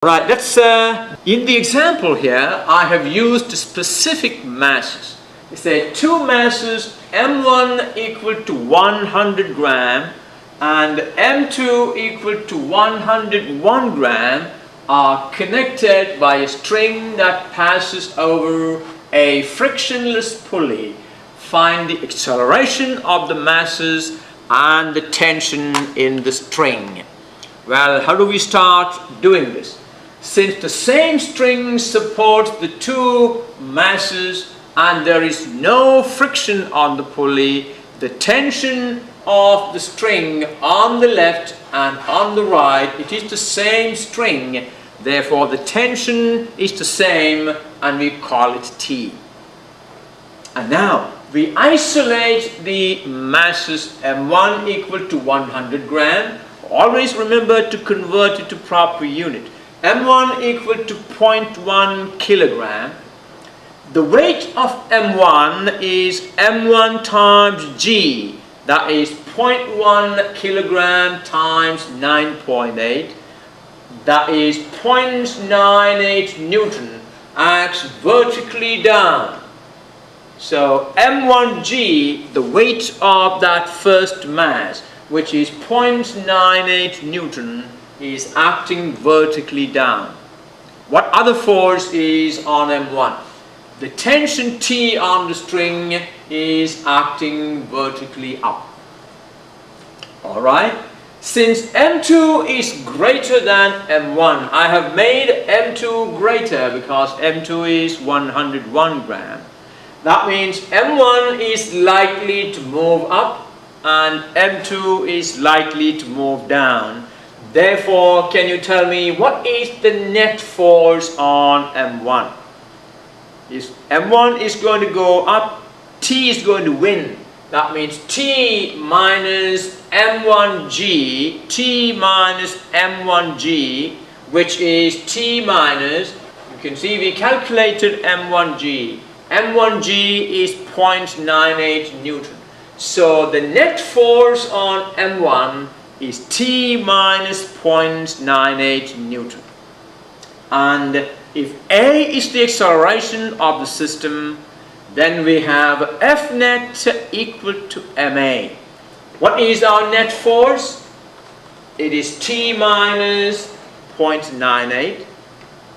Right, in the example here, I have used specific masses. It says two masses M1 equal to 100 gram and M2 equal to 101 gram are connected by a string that passes over a frictionless pulley. Find the acceleration of the masses and the tension in the string. Well, how do we start doing this? Since the same string supports the two masses and there is no friction on the pulley, the tension of the string on the left and on the right, it is the same string, therefore the tension is the same and we call it T. And now we isolate the masses M1 equal to 100 gram. Always remember to convert it to proper unit. M1 equal to 0.1 kilogram. The weight of M1 is M1 times G, that is 0.1 kilogram times 9.8, that is 0.98 Newton, acts vertically down. So M1G, the weight of that first mass, which is 0.98 Newton, is acting vertically down. What other force is on M1? The tension T on the string is acting vertically up. Alright, since M2 is greater than M1, I have made M2 greater because M2 is 101 gram. That means M1 is likely to move up and M2 is likely to move down. Therefore, can you tell me what is the net force on M1? M1 is going to go up, T is going to win. That means T minus M1G, T minus M1G, which is T minus, you can see we calculated M1G. M1G is 0.98 Newton. So the net force on M1 is T minus 0.98 Newton. And if A is the acceleration of the system, then we have F net equal to MA. What is our net force? It is T minus 0.98.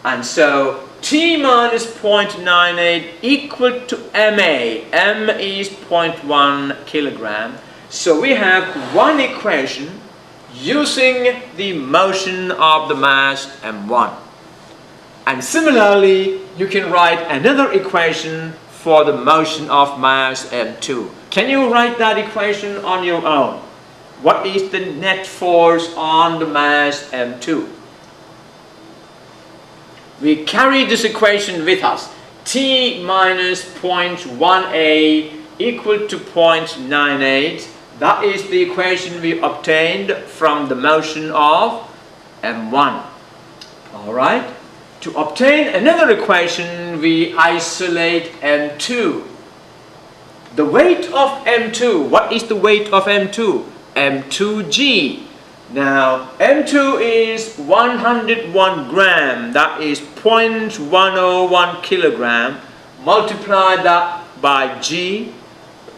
And so T minus 0.98 equal to MA. M is 0.1 kilogram. So we have one equation using the motion of the mass M1. And similarly, you can write another equation for the motion of mass M2. Can you write that equation on your own? What is the net force on the mass M2? We carry this equation with us. T minus 0.1A equal to 0.98. That is the equation we obtained from the motion of M1. Alright? To obtain another equation, we isolate M2. The weight of M2, what is the weight of M2? M2G. Now, M2 is 101 gram, that is 0.101 kilogram. Multiply that by G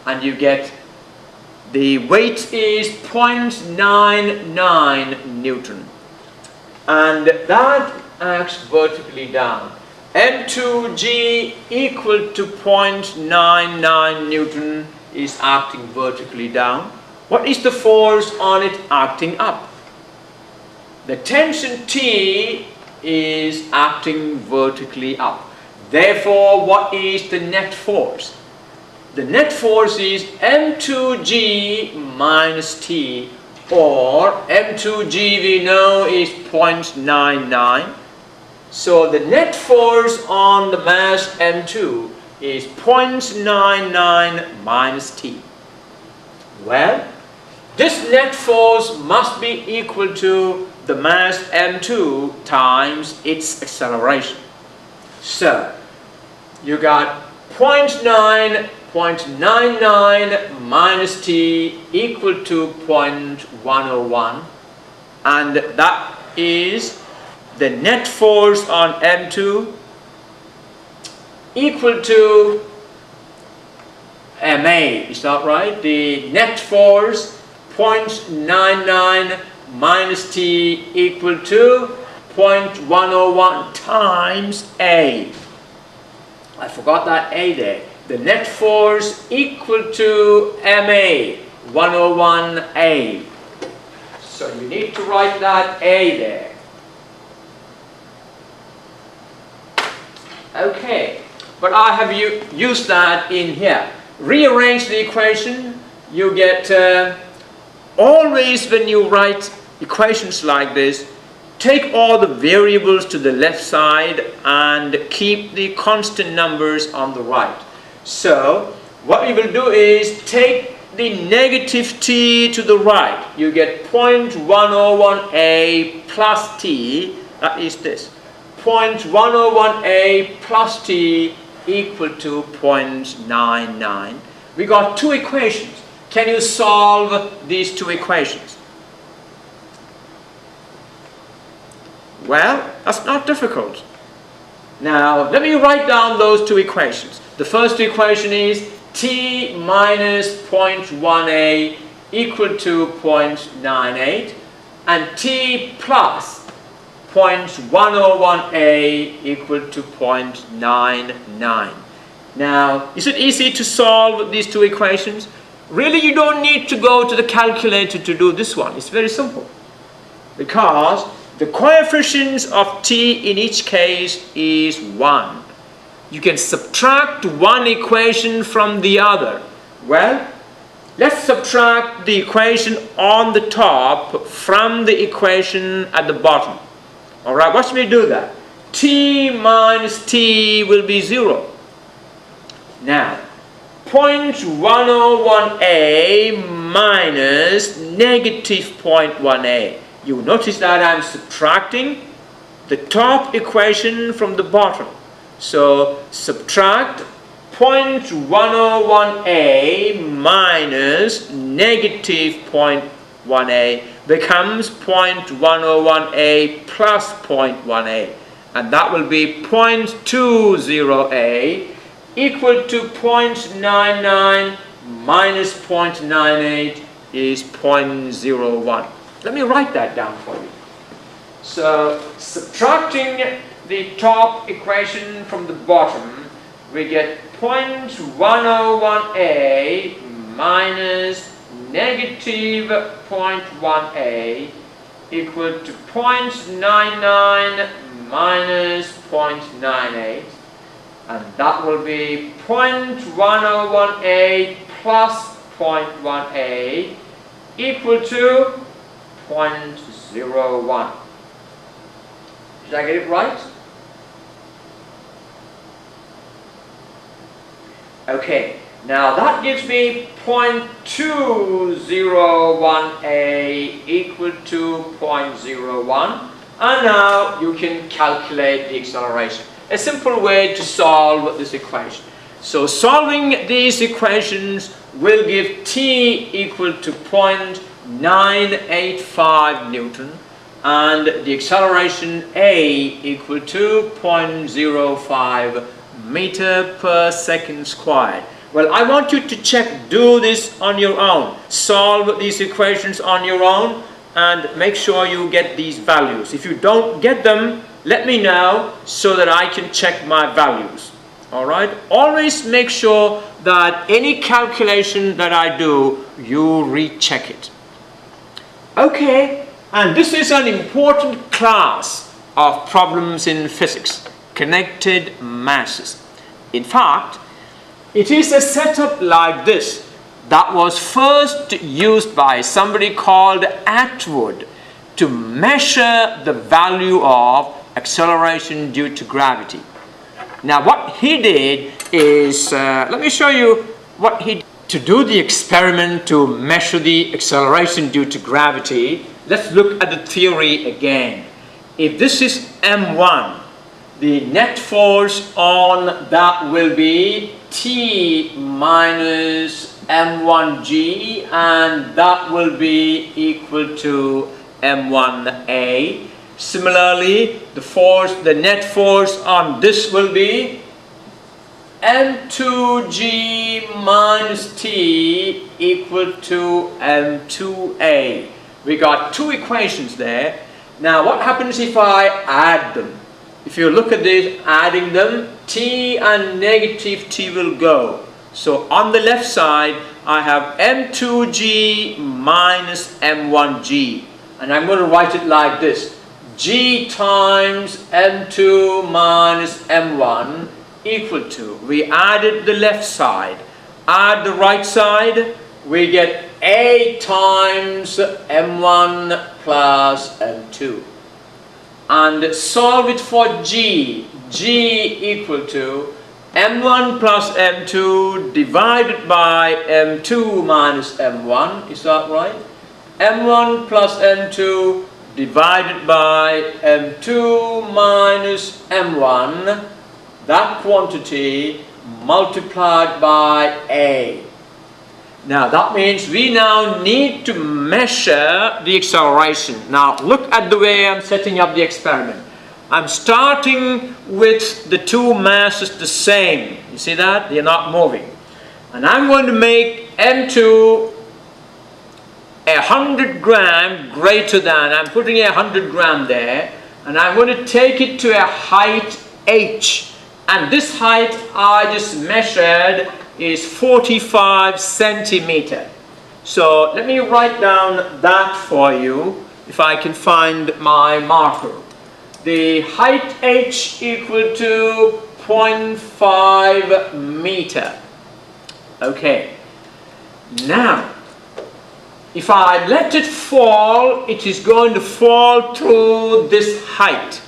and you get the weight is 0.99 Newton. And that acts vertically down. M2G equal to 0.99 Newton is acting vertically down. What is the force on it acting up? The tension T is acting vertically up. Therefore, what is the net force? The net force is M2G minus T, or M2G we know is 0.99. So the net force on the mass M2 is 0.99 minus T. Well, this net force must be equal to the mass M2 times its acceleration. So, you got 0.99 minus T equal to 0.101, and that is the net force on M2 equal to MA, is that right? The net force 0.99 minus T equal to 0.101 times A. I forgot that A there. The net force equal to MA, 101A. So you need to write that A there. Okay, but I have used that in here. Rearrange the equation. You get, always when you write equations like this, take all the variables to the left side and keep the constant numbers on the right. So what you will do is take the negative t to the right. You get 0.101a plus t, that is this. 0.101a plus t equal to 0.99. We got two equations. Can you solve these two equations? Well, that's not difficult. Now, let me write down those two equations. The first equation is t minus 0.1a equal to 0.98 and t plus 0.101a equal to 0.99. Now, is it easy to solve these two equations? Really, you don't need to go to the calculator to do this one. It's very simple. Because the coefficients of t in each case is 1. You can subtract one equation from the other. Well, let's subtract the equation on the top from the equation at the bottom. Alright, watch me do that. T minus t will be 0. Now, 0.101a minus negative 0.1a. You notice that I'm subtracting the top equation from the bottom. So, subtract 0.101a minus negative 0.1a becomes 0.101a plus 0.1a, and that will be 0.20a equal to 0.99 minus 0.98 is 0.01. Let me write that down for you. So, subtracting the top equation from the bottom, we get 0.101a minus negative 0.1a equal to 0.99 minus 0.98, and that will be 0.101a plus 0.1a equal to 0.01. Did I get it right? Okay, now that gives me 0.201a equal to 0.01, and now you can calculate the acceleration. A simple way to solve this equation. So solving these equations will give t equal to 0.985 Newton and the acceleration a equal to 0.05 meter per second squared. Well, I want you to do this on your own. Solve these equations on your own and make sure you get these values. If you don't get them, let me know so that I can check my values. Alright? Always make sure that any calculation that I do, you recheck it. Okay, and this is an important class of problems in physics, connected masses. In fact, it is a setup like this that was first used by somebody called Atwood to measure the value of acceleration due to gravity. Now what he did is, let me show you what he did. To do the experiment to measure the acceleration due to gravity, let's look at the theory again. If this is m1, the net force on that will be T minus m1g, and that will be equal to m1a. Similarly, the net force on this will be M2G minus T equal to M2A. We got two equations there. Now what happens if I add them? If you look at this, adding them, T and negative T will go. So on the left side, I have M2G minus M1G. And I'm going to write it like this. G times M2 minus M1 equal to, we added the left side, add the right side, we get A times M1 plus M2. And solve it for G. G equal to M1 plus M2 divided by M2 minus M1. Is that right? M1 plus M2 divided by M2 minus M1. That quantity multiplied by A. Now that means we now need to measure the acceleration. Now look at the way I'm setting up the experiment. I'm starting with the two masses the same. You see that? They're not moving. And I'm going to make M2 100 gram greater than, I'm putting 100 gram there, and I'm going to take it to a height H. And this height I just measured is 45 centimeter. So let me write down that for you, if I can find my marker. The height H equal to 0.5 meter. Okay. Now, if I let it fall, it is going to fall through this height.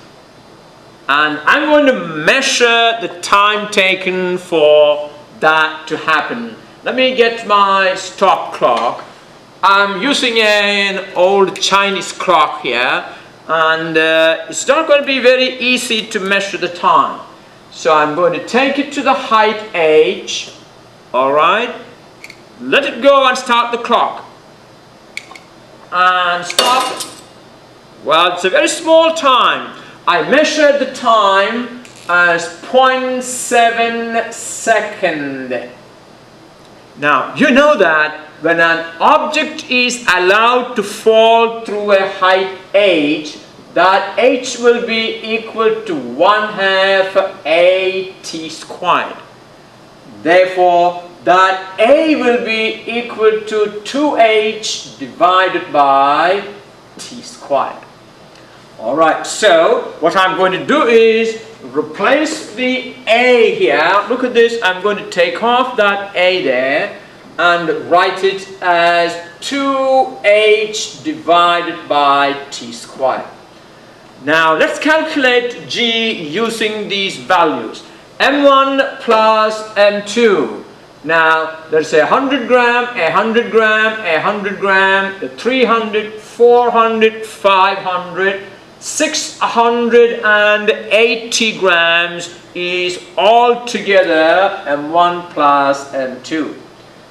And I'm going to measure the time taken for that to happen. Let me get my stop clock. I'm using an old Chinese clock here, and it's not going to be very easy to measure the time. So I'm going to take it to the height H. Alright, let it go and start the clock. And stop. Well, it's a very small time. I measured the time as 0.7 second. Now, you know that when an object is allowed to fall through a height H, that H will be equal to 1/2 AT squared. Therefore, that A will be equal to 2H divided by T squared. Alright, so what I'm going to do is replace the A here. Look at this, I'm going to take off that A there and write it as 2H divided by T squared. Now let's calculate G using these values. M1 plus M2. Now there's 100 gram, 100 gram, 100 gram, 300, 400, 500, 680 grams is all together M1 plus M2.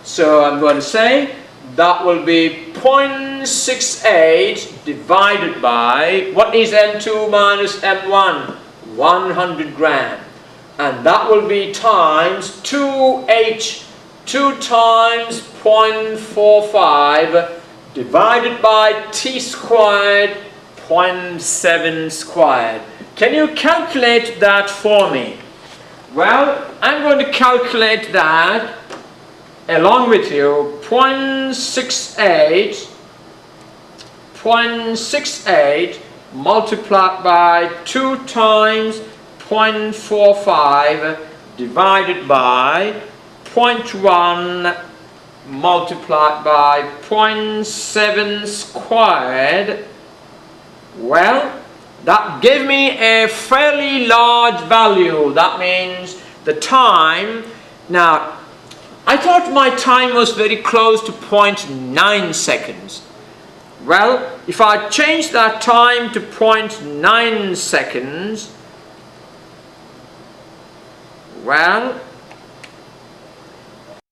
So I'm going to say that will be 0.68 divided by, what is M2 minus M1? 100 gram. And that will be times 2H, 2 times 0.45 divided by T squared, 0.7 squared. Can you calculate that for me? Well, I'm going to calculate that along with you. 0.68 multiplied by 2 times 0.45 divided by 0.1 multiplied by 0.7 squared. Well, that gave me a fairly large value. That means the time. Now, I thought my time was very close to 0.9 seconds. Well, if I change that time to 0.9 seconds, well,